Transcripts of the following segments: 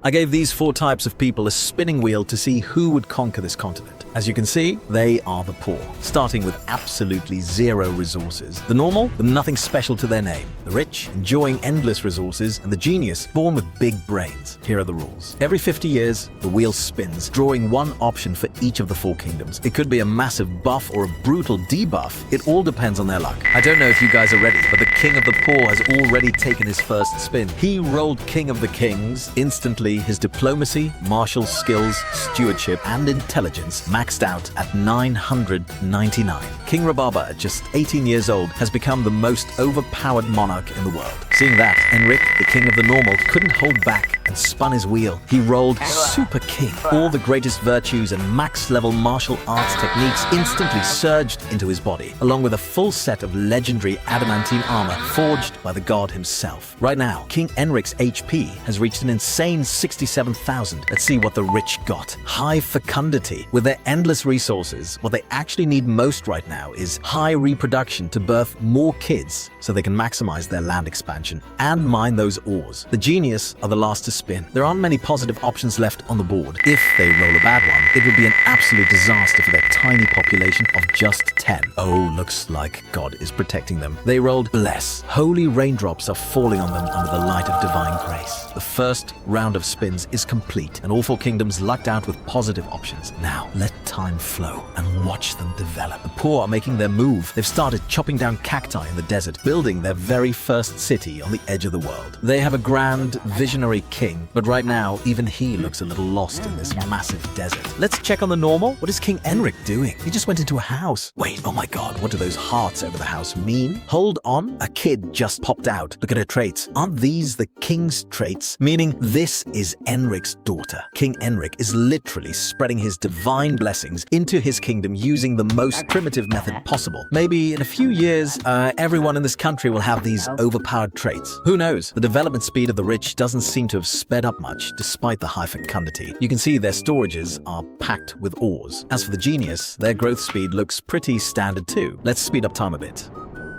I gave these 4 types of people a spinning wheel to see who would conquer this continent. As you can see, they are the poor, starting with absolutely zero resources. The normal, with nothing special to their name. The rich, enjoying endless resources, and the genius, born with big brains. Here are the rules. Every 50 years, the wheel spins, drawing one option for each of the 4 kingdoms. It could be a massive buff or a brutal debuff. It all depends on their luck. I don't know if you guys are ready, but the king of the poor has already taken his first spin. He rolled king of the kings. Instantly, his diplomacy, martial skills, stewardship, and intelligence maxed out at 999. King Rhubarba, at just 18 years old, has become the most overpowered monarch in the world. Seeing that, Enric, the king of the normal, couldn't hold back and spun his wheel. He rolled Super King. All the greatest virtues and max-level martial arts techniques instantly surged into his body, along with a full set of legendary adamantine armor forged by the god himself. Right now, King Enric's HP has reached an insane 67,000. Let's see what the rich got. High fecundity. With their endless resources, what they actually need most right now is high reproduction to birth more kids so they can maximize their land expansion and mine those ores. The genius are the last to spin. There aren't many positive options left on the board. If they roll a bad one, it would be an absolute disaster for their tiny population of just 10. Oh, looks like God is protecting them. They rolled Bless. Holy raindrops are falling on them under the light of divine grace. The first round of spins is complete, and all 4 kingdoms lucked out with positive options. Now, let time flow and watch them develop. The poor are making their move. They've started chopping down cacti in the desert, building their very first city on the edge of the world. They have a grand, visionary king, but right now, even he looks a little lost in this massive desert. Let's check on the normal. What is King Enric doing? He just went into a house. Wait, oh my god, what do those hearts over the house mean? Hold on, a kid just popped out. Look at her traits. Aren't these the king's traits? Meaning this is Enric's daughter. King Enric is literally spreading his divine blessings into his kingdom using the most primitive method possible. Maybe in a few years, everyone in this country will have these overpowered traits. Who knows? The development speed of the rich doesn't seem to have sped up much despite the high fecundity. You can see their storages are packed with ores. As for the genius, their growth speed looks pretty standard too. Let's speed up time a bit.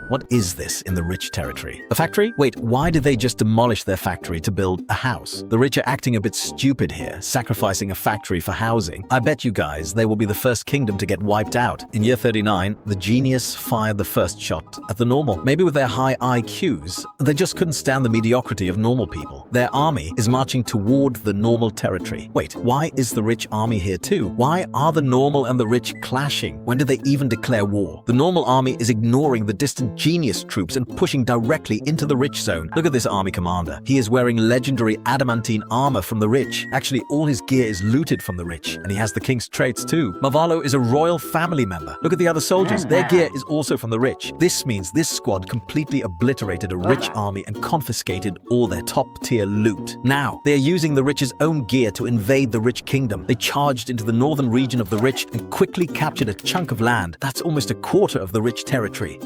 What is this in the rich territory? A factory? Wait, why did they just demolish their factory to build a house? The rich are acting a bit stupid here, sacrificing a factory for housing. I bet you guys they will be the first kingdom to get wiped out. In year 39, the genius fired the first shot at the normal. Maybe with their high IQs, they just couldn't stand the mediocrity of normal people. Their army is marching toward the normal territory. Wait, why is the rich army here too? Why are the normal and the rich clashing? When did they even declare war? The normal army is ignoring the distant genius troops and pushing directly into the rich zone. Look at this army commander. He is wearing legendary adamantine armor from the rich. Actually, all his gear is looted from the rich, and he has the king's traits too. Marvalo is a royal family member. Look at the other soldiers. Their gear is also from the rich. This means this squad completely obliterated a rich army and confiscated all their top-tier loot. Now, they are using the rich's own gear to invade the rich kingdom. They charged into the northern region of the rich and quickly captured a chunk of land. That's almost a quarter of the rich territory.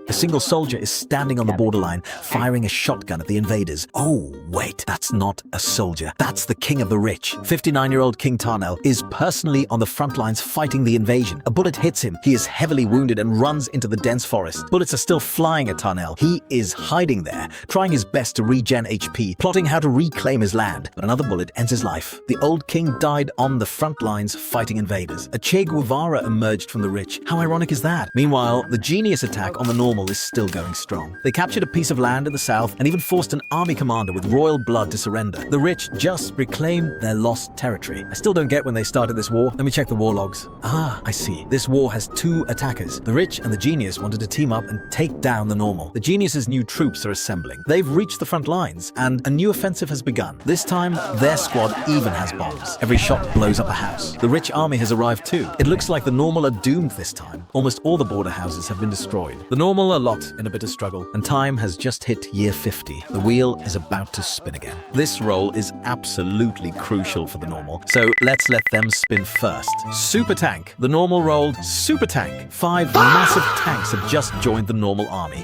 A single soldier is standing on the borderline, firing a shotgun at the invaders. Oh, wait, that's not a soldier. That's the king of the rich. 59-year-old King Tarnel is personally on the front lines fighting the invasion. A bullet hits him. He is heavily wounded and runs into the dense forest. Bullets are still flying at Tarnel. He is hiding there, trying his best to regen HP, plotting how to reclaim his land. But another bullet ends his life. The old king died on the front lines fighting invaders. A Che Guevara emerged from the rich. How ironic is that? Meanwhile, the genius attack on the normal is still going strong. They captured a piece of land in the south and even forced an army commander with royal blood to surrender. The rich just reclaimed their lost territory. I still don't get when they started this war. Let me check the war logs. Ah, I see. This war has 2 attackers. The rich and the genius wanted to team up and take down the normal. The genius's new troops are assembling. They've reached the front lines and a new offensive has begun. This time, their squad even has bombs. Every shot blows up a house. The rich army has arrived too. It looks like the normal are doomed this time. Almost all the border houses have been destroyed. The normal are locked in a bit of struggle, and time has just hit year 50. The wheel is about to spin again. This roll is absolutely crucial for the normal, so let's let them spin first. Super Tank. The normal rolled Super Tank. 5 massive tanks have just joined the normal army.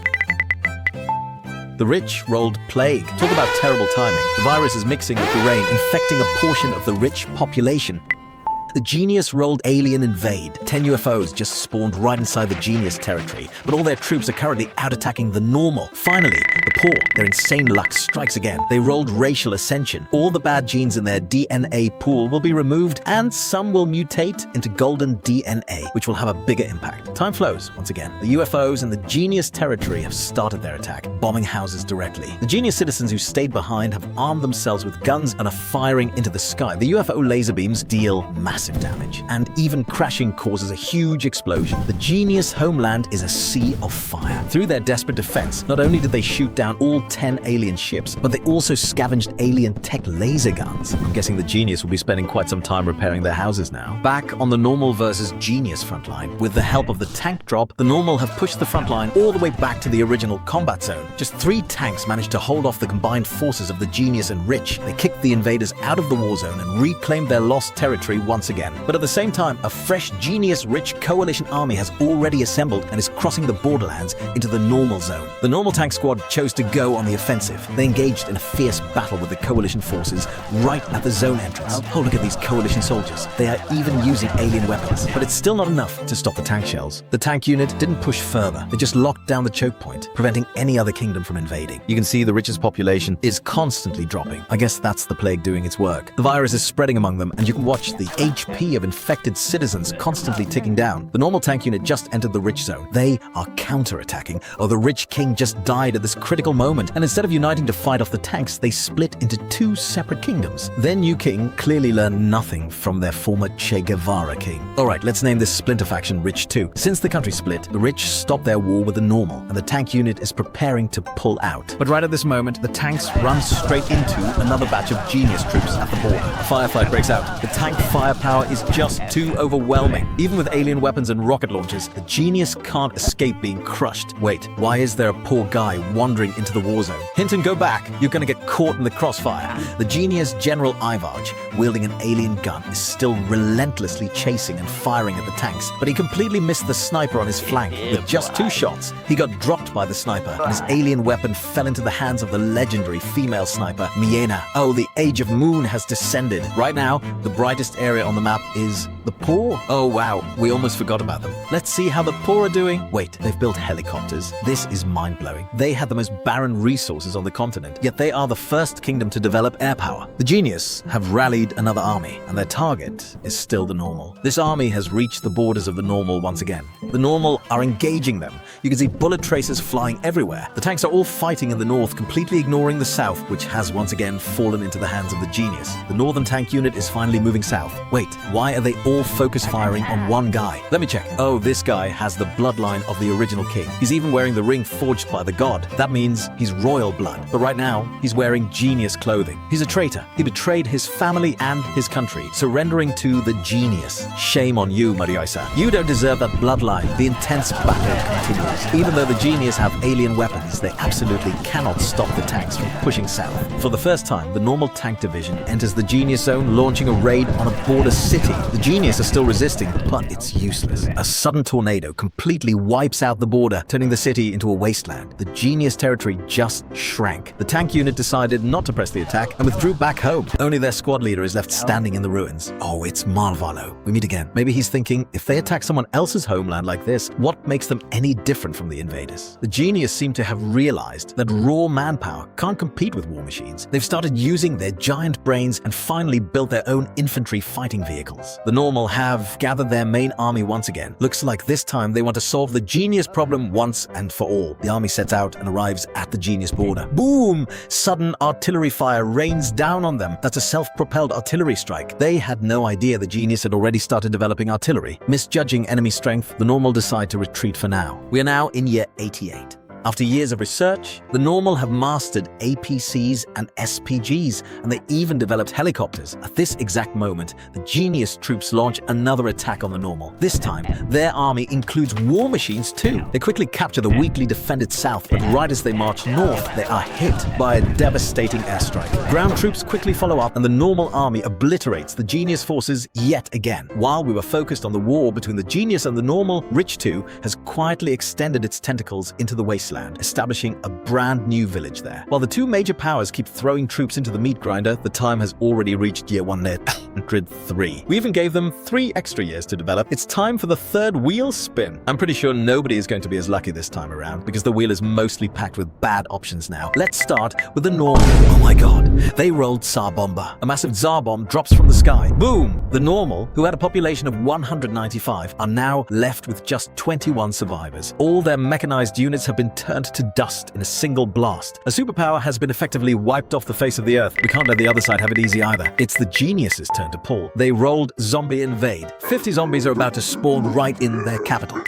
The rich rolled Plague. Talk about terrible timing. The virus is mixing with the rain, infecting a portion of the rich population. The Genius rolled Alien Invade. 10 UFOs just spawned right inside the Genius territory, but all their troops are currently out attacking the Normal. Finally, the poor, their insane luck strikes again. They rolled Racial Ascension. All the bad genes in their DNA pool will be removed, and some will mutate into golden DNA, which will have a bigger impact. Time flows once again. The UFOs in the Genius territory have started their attack, bombing houses directly. The Genius citizens who stayed behind have armed themselves with guns and are firing into the sky. The UFO laser beams deal massive damage, and even crashing causes a huge explosion. The Genius homeland is a sea of fire. Through their desperate defense, not only did they shoot down all 10 alien ships, but they also scavenged alien tech laser guns. I'm guessing the Genius will be spending quite some time repairing their houses now. Back on the Normal versus Genius frontline, with the help of the tank drop, the Normal have pushed the frontline all the way back to the original combat zone. Just 3 tanks managed to hold off the combined forces of the Genius and Rich. They kicked the invaders out of the war zone and reclaimed their lost territory once again. But at the same time, a fresh Genius-Rich coalition army has already assembled and is crossing the borderlands into the Normal zone. The Normal tank squad chose to go on the offensive. They engaged in a fierce battle with the coalition forces right at the zone entrance. Oh, look at these coalition soldiers. They are even using alien weapons, but it's still not enough to stop the tank shells. The tank unit didn't push further. They just locked down the choke point, preventing any other kingdom from invading. You can see the richest population is constantly dropping. I guess that's the plague doing its work. The virus is spreading among them, and you can watch the HP of infected citizens constantly ticking down. The Normal tank unit just entered the Rich zone. They are counterattacking. Oh, the Rich king just died at this critical moment, and instead of uniting to fight off the tanks, they split into 2 separate kingdoms. Their new king clearly learned nothing from their former Che Guevara king. Alright, let's name this splinter faction Rich 2. Since the country split, the Rich stopped their war with the Normal, and the tank unit is preparing to pull out. But right at this moment, the tanks run straight into another batch of Genius troops at the border. A firefight breaks out. The tank firepower is just too overwhelming. Even with alien weapons and rocket launchers, the Genius can't escape being crushed. Wait, why is there a poor guy wandering into the war zone? Hinton, go back. You're gonna get caught in the crossfire. The Genius General Ivarj, wielding an alien gun, is still relentlessly chasing and firing at the tanks, but he completely missed the sniper on his flank. With just 2 shots, he got dropped by the sniper, and his alien weapon fell into the hands of the legendary female sniper, Miena. Oh, the Age of Moon has descended. Right now, the brightest area on the map is the poor. Oh wow, we almost forgot about them. Let's see how the poor are doing. Wait, they've built helicopters. This is mind-blowing. They had the most barren resources on the continent, yet they are the first kingdom to develop air power. The Genius have rallied another army, and their target is still the Normal. This army has reached the borders of the Normal once again. The Normal are engaging them. You can see bullet tracers flying everywhere. The tanks are all fighting in the north, completely ignoring the south, which has once again fallen into the hands of the Genius. The northern tank unit is finally moving south. Wait, why are they all focus firing on one guy? Let me check. Oh, this guy has the bloodline of the original king. He's even wearing the ring forged by the god. That means he's royal blood. But right now, he's wearing Genius clothing. He's a traitor. He betrayed his family and his country, surrendering to the Genius. Shame on you, Mariaisa. You don't deserve that bloodline. The intense battle continues. Even though the Genius have alien weapons, they absolutely cannot stop the tanks from pushing south. For the first time, the Normal tank division enters the Genius zone, launching a raid on a border city. The Genius are still resisting, but it's useless. A sudden tornado completely wipes out the border, turning the city into a wasteland. The Genius territory just shrank. The tank unit decided not to press the attack and withdrew back home. Only their squad leader is left standing in the ruins. Oh, it's Marvalo. We meet again. Maybe he's thinking, if they attack someone else's homeland like this, what makes them any different from the invaders? The Genius seem to have realized that raw manpower can't compete with war machines. They've started using their giant brains and finally built their own infantry fighting vehicles. The Normal have gathered their main army once again. Looks like this time they want to solve the Genius problem once and for all. The army sets out and arrives at the Genius border. Boom! Sudden artillery fire rains down on them. That's a self-propelled artillery strike. They had no idea the Genius had already started developing artillery. Misjudging enemy strength, the Normal decide to retreat for now. We are now in year 88. After years of research, the Normal have mastered APCs and SPGs, and they even developed helicopters. At this exact moment, the Genius troops launch another attack on the Normal. This time, their army includes war machines too. They quickly capture the weakly defended south, but right as they march north, they are hit by a devastating airstrike. Ground troops quickly follow up, and the Normal army obliterates the Genius forces yet again. While we were focused on the war between the Genius and the Normal, Rich 2 has quietly extended its tentacles into the wasteland, establishing a brand new village there. While the two major powers keep throwing troops into the meat grinder, the time has already reached year 1 103. We even gave them 3 extra years to develop. It's time for the third wheel spin. I'm pretty sure nobody is going to be as lucky this time around because the wheel is mostly packed with bad options now. Let's start with the normal. Oh my god, they rolled Tsar Bomba. A massive Tsar bomb drops from the sky. Boom! The normal, who had a population of 195, are now left with just 21 survivors. All their mechanized units have been turned to dust in a single blast. A superpower has been effectively wiped off the face of the earth. We can't let the other side have it easy either. It's the geniuses' turn to pull. They rolled Zombie Invade. 50 zombies are about to spawn right in their capital.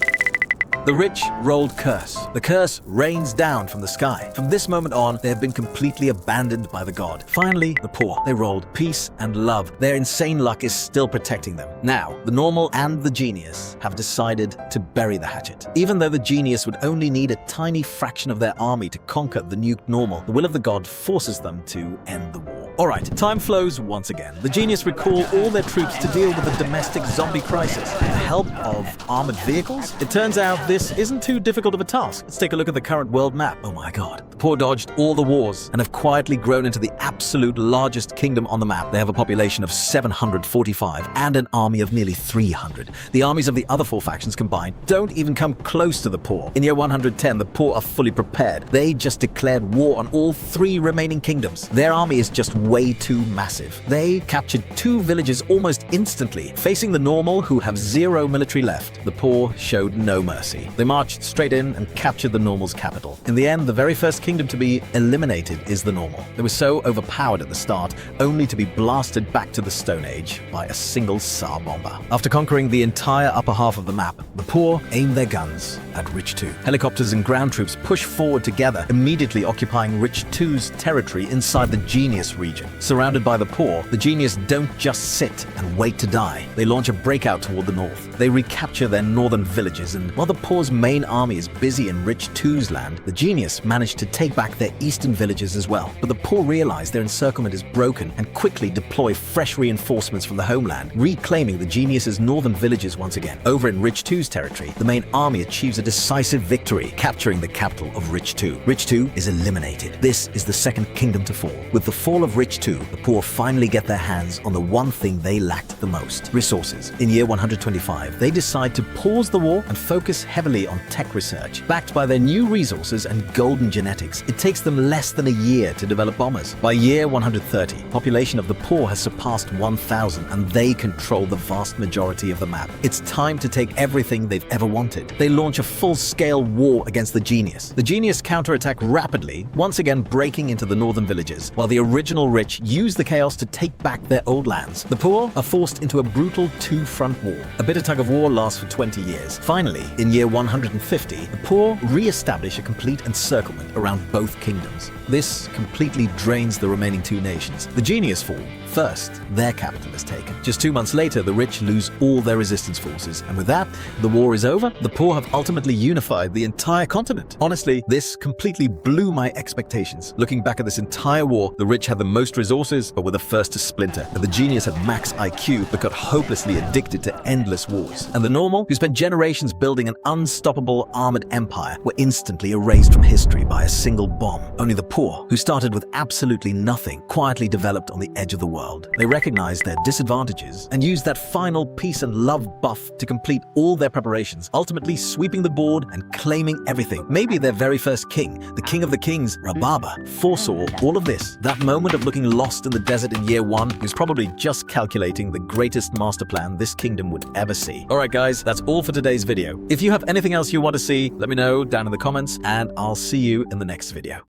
The rich rolled Curse. The curse rains down from the sky. From this moment on, they have been completely abandoned by the god. Finally, the poor. They rolled Peace and Love. Their insane luck is still protecting them. Now, the normal and the genius have decided to bury the hatchet. Even though the genius would only need a tiny fraction of their army to conquer the nuked normal, the will of the god forces them to end the war. Alright, time flows once again. The genius recall all their troops to deal with the domestic zombie crisis. With the help of armored vehicles? It turns out this isn't too difficult of a task. Let's take a look at the current world map. Oh my god. The poor dodged all the wars and have quietly grown into the absolute largest kingdom on the map. They have a population of 745 and an army of nearly 300. The armies of the other 4 factions combined don't even come close to the poor. In year 110, the poor are fully prepared. They just declared war on all 3 remaining kingdoms. Their army is just way too massive. They captured 2 villages almost instantly. Facing the normal, who have 0 military left, the poor showed no mercy. They marched straight in and captured the normal's capital. In the end, the very first kingdom to be eliminated is the normal. They were so overpowered at the start, only to be blasted back to the Stone Age by a single Tsar Bomba. After conquering the entire upper half of the map, the poor aim their guns at Rich 2. Helicopters and ground troops push forward together, immediately occupying Rich 2's territory inside the Genius region. Surrounded by the poor, the Genius don't just sit and wait to die. They launch a breakout toward the north. They recapture their northern villages, and while the poor's main army is busy in Rich 2's land, the Genius managed to take back their eastern villages as well. But the poor realize their encirclement is broken and quickly deploy fresh reinforcements from the homeland, reclaiming the Genius's northern villages once again. Over in Rich 2's territory, the main army achieves a decisive victory, capturing the capital of Rich 2. Rich 2 is eliminated. This is the second kingdom to fall. With the fall of Rich 2, the poor finally get their hands on the one thing they lacked the most: resources. In year 125, they decide to pause the war and focus heavily on tech research. Backed by their new resources and golden genetics, it takes them less than a year to develop bombers. By year 130, population of the poor has surpassed 1,000 and they control the vast majority of the map. It's time to take everything they've ever wanted. They launch a full-scale war against the Genius. The Genius counterattack rapidly, once again breaking into the northern villages, while the original rich use the chaos to take back their old lands. The poor are forced into a brutal 2-front war. A bitter tug of war lasts for 20 years. Finally, in year 150, the poor re-establish a complete encirclement around both kingdoms. This completely drains the remaining 2 nations. The Genius fall. First, their capital is taken. Just 2 months later, the rich lose all their resistance forces. And with that, the war is over. The poor have ultimately unified the entire continent. Honestly, this completely blew my expectations. Looking back at this entire war, the rich had the most resources, but were the first to splinter. And the Genius had max IQ, but got hopelessly addicted to endless wars. And the normal, who spent generations building an unstoppable armored empire, were instantly erased from history by a single bomb. Only the poor, who started with absolutely nothing, quietly developed on the edge of the world. They recognized their disadvantages and used that final peace and love buff to complete all their preparations, ultimately sweeping the board and claiming everything. Maybe their very first king, the king of the kings, Rababa, foresaw all of this. That moment of looking lost in the desert in year 1, he was probably just calculating the greatest master plan this kingdom would ever see. Alright guys, that's all for today's video. If you have anything else you want to see, let me know down in the comments, and I'll see you in the next video.